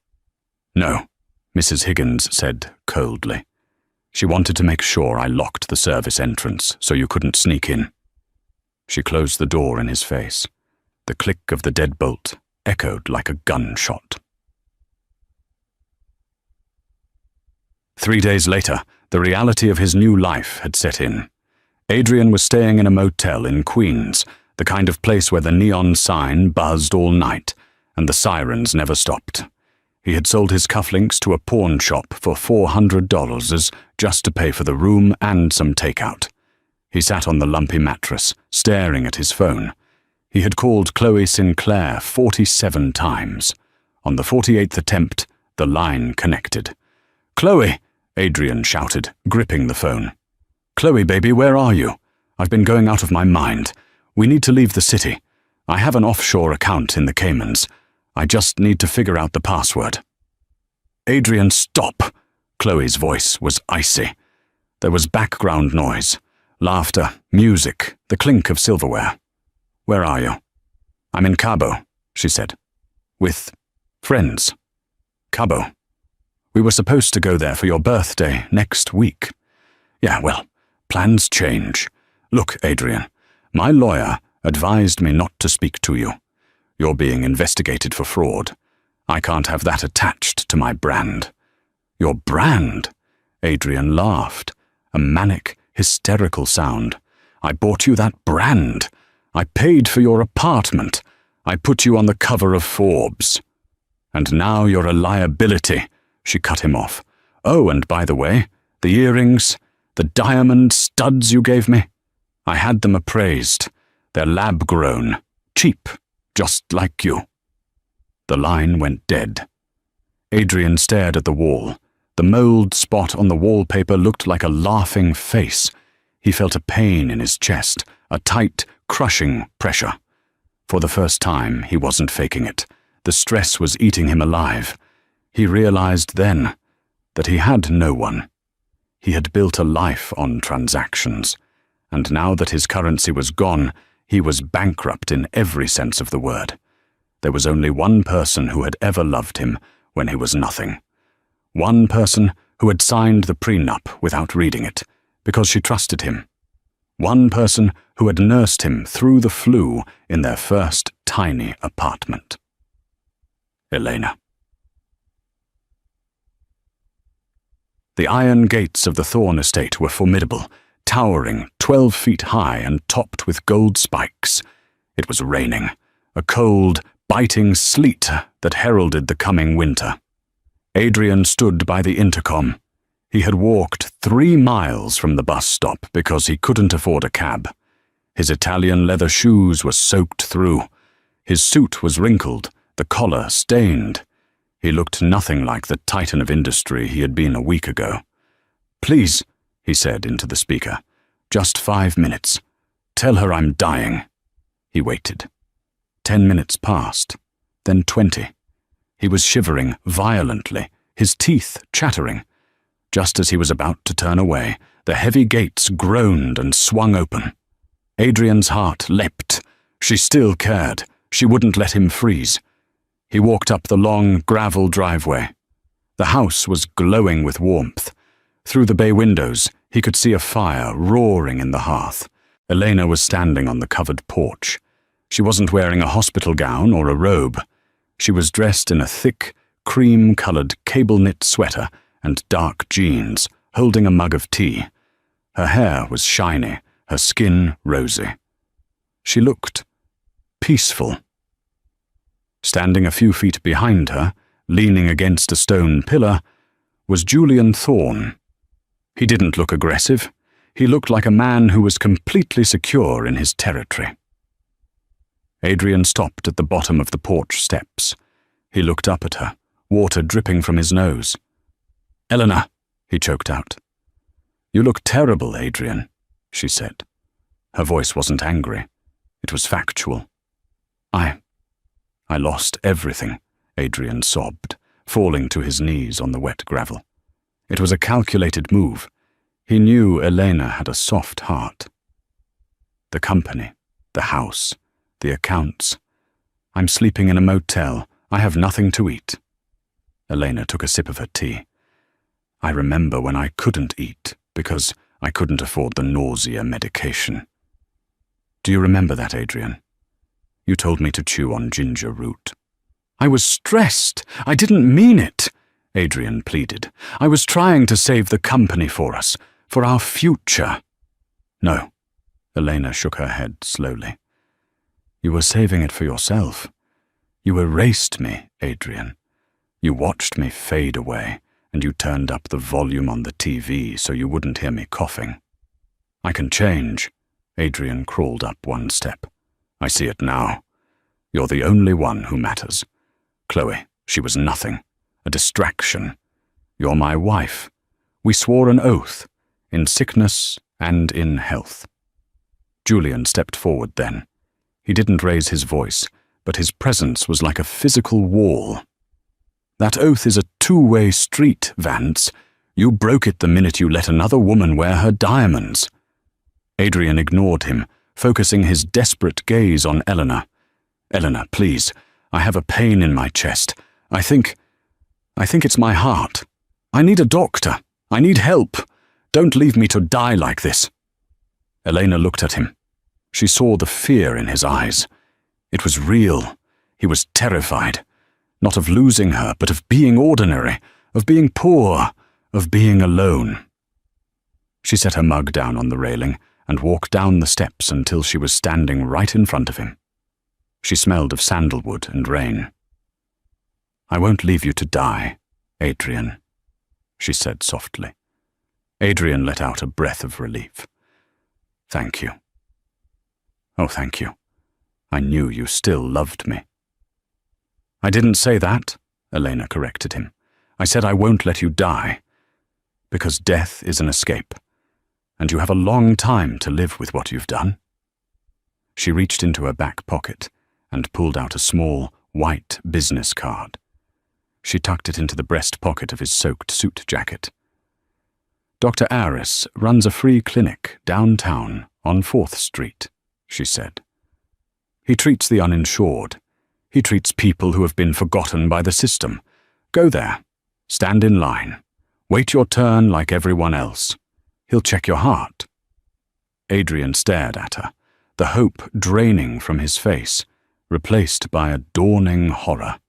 "No," Mrs. Higgins said coldly. "She wanted to make sure I locked the service entrance so you couldn't sneak in." She closed the door in his face. The click of the deadbolt echoed like a gunshot. 3 days later, the reality of his new life had set in. Adrian was staying in a motel in Queens, the kind of place where the neon sign buzzed all night, and the sirens never stopped. He had sold his cufflinks to a pawn shop for $400 just to pay for the room and some takeout. He sat on the lumpy mattress, staring at his phone. He had called Chloe Sinclair 47 times. On the 48th attempt, the line connected. "Chloe!" Adrian shouted, gripping the phone. "Chloe, baby, where are you? I've been going out of my mind. We need to leave the city. I have an offshore account in the Caymans. I just need to figure out the password." "Adrian, stop!" Chloe's voice was icy. There was background noise, laughter, music, the clink of silverware. "Where are you?" "I'm in Cabo," she said. "With friends." "Cabo? We were supposed to go there for your birthday next week." "Yeah, well, plans change. Look, Adrian, my lawyer advised me not to speak to you. You're being investigated for fraud. I can't have that attached to my brand." "Your brand?" Adrian laughed, a manic, hysterical sound. "I bought you that brand. I paid for your apartment. I put you on the cover of Forbes. And now you're a liability," she cut him off. "Oh, and by the way, the earrings, the diamond studs you gave me, I had them appraised. They're lab-grown, cheap, just like you." The line went dead. Adrian stared at the wall. The mold spot on the wallpaper looked like a laughing face. He felt a pain in his chest, a tight, crushing pressure. For the first time, he wasn't faking it. The stress was eating him alive. He realized then that he had no one. He had built a life on transactions, and now that his currency was gone, he was bankrupt in every sense of the word. There was only one person who had ever loved him when he was nothing. One person who had signed the prenup without reading it, because she trusted him. One person who had nursed him through the flu in their first tiny apartment. Elena. The iron gates of the Thorne estate were formidable, towering 12 feet high and topped with gold spikes. It was raining, a cold, biting sleet that heralded the coming winter. Adrian stood by the intercom. He had walked 3 miles from the bus stop because he couldn't afford a cab. His Italian leather shoes were soaked through. His suit was wrinkled, the collar stained. He looked nothing like the titan of industry he had been a week ago. "Please," he said into the speaker, "just 5 minutes. Tell her I'm dying." He waited. 10 minutes passed, then 20. He was shivering violently, his teeth chattering. Just as he was about to turn away, the heavy gates groaned and swung open. Adrian's heart leapt. She still cared. She wouldn't let him freeze. He walked up the long gravel driveway. The house was glowing with warmth. Through the bay windows, he could see a fire roaring in the hearth. Elena was standing on the covered porch. She wasn't wearing a hospital gown or a robe. She was dressed in a thick, cream-colored cable-knit sweater and dark jeans, holding a mug of tea. Her hair was shiny, her skin rosy. She looked peaceful. Standing a few feet behind her, leaning against a stone pillar, was Julian Thorne. He didn't look aggressive. He looked like a man who was completely secure in his territory. Adrian stopped at the bottom of the porch steps. He looked up at her, water dripping from his nose. "Eleanor," he choked out. "You look terrible, Adrian," she said. Her voice wasn't angry. It was factual. I lost everything," Adrian sobbed, falling to his knees on the wet gravel. It was a calculated move. He knew Elena had a soft heart. "The company, the house, the accounts. I'm sleeping in a motel. I have nothing to eat." Elena took a sip of her tea. "I remember when I couldn't eat because I couldn't afford the nausea medication. Do you remember that, Adrian? You told me to chew on ginger root." "I was stressed. I didn't mean it," Adrian pleaded. "I was trying to save the company for us, for our future." "No," Elena shook her head slowly. "You were saving it for yourself. You erased me, Adrian. You watched me fade away, and you turned up the volume on the TV so you wouldn't hear me coughing." "I can change." Adrian crawled up one step. "I see it now. You're the only one who matters. Chloe, she was nothing. A distraction. You're my wife. We swore an oath, in sickness and in health." Julian stepped forward then. He didn't raise his voice, but his presence was like a physical wall. "That oath is a two-way street, Vance. You broke it the minute you let another woman wear her diamonds." Adrian ignored him, focusing his desperate gaze on Eleanor. "Eleanor, please. I have a pain in my chest. I think it's my heart. I need a doctor. I need help. Don't leave me to die like this." Elena looked at him. She saw the fear in his eyes. It was real. He was terrified. Not of losing her, but of being ordinary, of being poor, of being alone. She set her mug down on the railing and walked down the steps until she was standing right in front of him. She smelled of sandalwood and rain. "I won't leave you to die, Adrian," she said softly. Adrian let out a breath of relief. "Thank you." "Oh, thank you. I knew you still loved me." "I didn't say that," Elena corrected him. "I said I won't let you die, because death is an escape, and you have a long time to live with what you've done." She reached into her back pocket and pulled out a small, white business card. She tucked it into the breast pocket of his soaked suit jacket. "Dr. Aris runs a free clinic downtown on 4th Street, she said. "He treats the uninsured. He treats people who have been forgotten by the system. Go there. Stand in line. Wait your turn like everyone else. He'll check your heart." Adrian stared at her, the hope draining from his face, replaced by a dawning horror.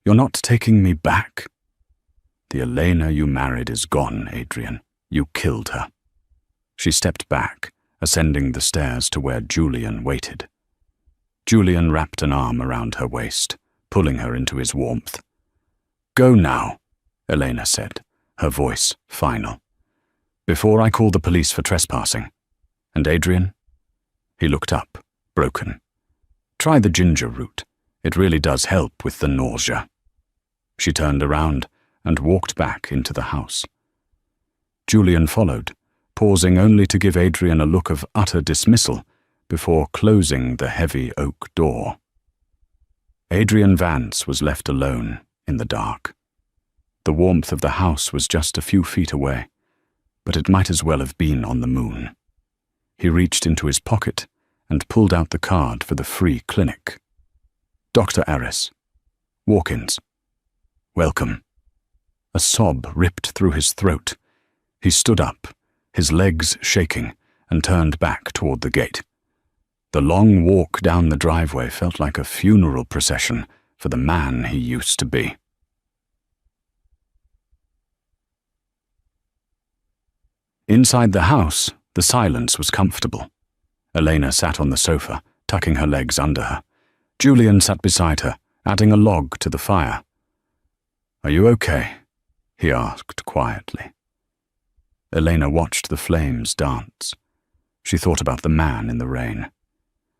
You're not taking me back?" "The Elena you married is gone, Adrian. You killed her." She stepped back, ascending the stairs to where Julian waited. Julian wrapped an arm around her waist, pulling her into his warmth. "Go now," Elena said, her voice final. "Before I call the police for trespassing. And Adrian?" He looked up, broken. "Try the ginger root. It really does help with the nausea." She turned around and walked back into the house. Julian followed, pausing only to give Adrian a look of utter dismissal before closing the heavy oak door. Adrian Vance was left alone in the dark. The warmth of the house was just a few feet away, but it might as well have been on the moon. He reached into his pocket and pulled out the card for the free clinic. Dr. Aris. Walk-ins. Welcome. A sob ripped through his throat. He stood up, his legs shaking, and turned back toward the gate. The long walk down the driveway felt like a funeral procession for the man he used to be. Inside the house, the silence was comfortable. Elena sat on the sofa, tucking her legs under her. Julian sat beside her, adding a log to the fire. "Are you okay?" he asked quietly. Elena watched the flames dance. She thought about the man in the rain.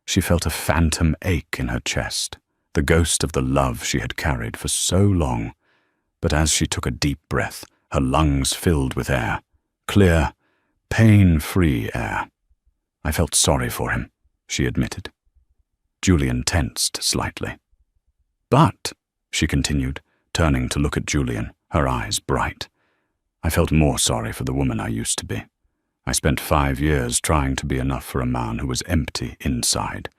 She felt a phantom ache in her chest, the ghost of the love she had carried for so long. But as she took a deep breath, her lungs filled with air, clear, pain-free air. "I felt sorry for him," she admitted. Julian tensed slightly. "But," she continued, turning to look at Julian, her eyes bright, "I felt more sorry for the woman I used to be. I spent 5 years trying to be enough for a man who was empty inside.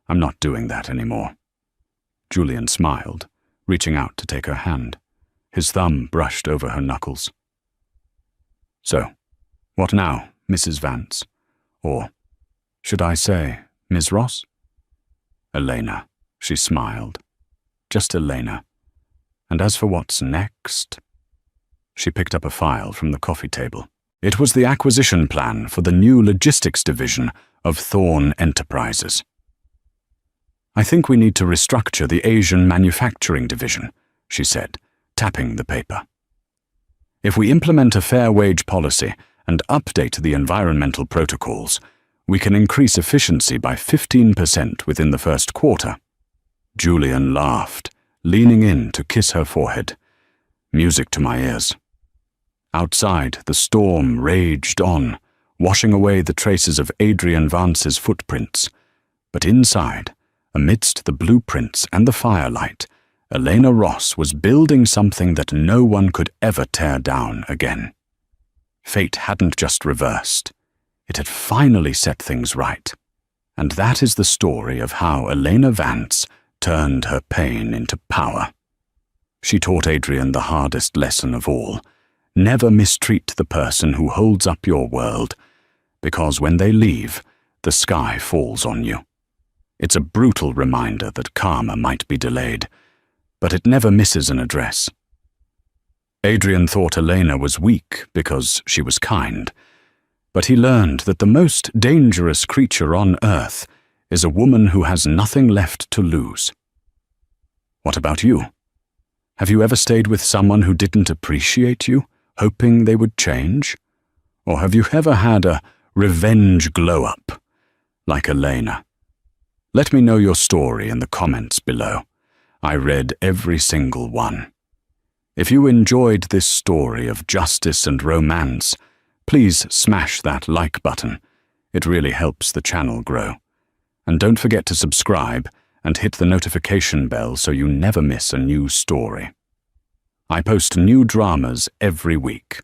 I'm not doing that anymore." Julian smiled, reaching out to take her hand. His thumb brushed over her knuckles. "So, what now, Mrs. Vance? Or, should I say, Ms. Ross?" "Elena," she smiled. "Just Elena. And as for what's next?" She picked up a file from the coffee table. It was the acquisition plan for the new logistics division of Thorn Enterprises. "I think we need to restructure the Asian manufacturing division," she said, tapping the paper. "If we implement a fair wage policy and update the environmental protocols, we can increase efficiency by 15% within the first quarter." Julian laughed, leaning in to kiss her forehead. Music to my ears. Outside, the storm raged on, washing away the traces of Adrian Vance's footprints. But inside, amidst the blueprints and the firelight, Elena Ross was building something that no one could ever tear down again. Fate hadn't just reversed. It had finally set things right. And that is the story of how Elena Vance turned her pain into power. She taught Adrian the hardest lesson of all. Never mistreat the person who holds up your world, because when they leave, the sky falls on you. It's a brutal reminder that karma might be delayed, but it never misses an address. Adrian thought Elena was weak because she was kind, but he learned that the most dangerous creature on earth is a woman who has nothing left to lose. What about you? Have you ever stayed with someone who didn't appreciate you, hoping they would change? Or have you ever had a revenge glow-up, like Elena? Let me know your story in the comments below. I read every single one. If you enjoyed this story of justice and romance, please smash that like button. It really helps the channel grow. And don't forget to subscribe and hit the notification bell so you never miss a new story. I post new dramas every week.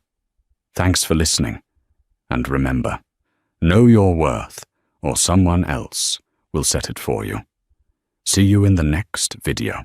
Thanks for listening. And remember, know your worth, or someone else will set it for you. See you in the next video.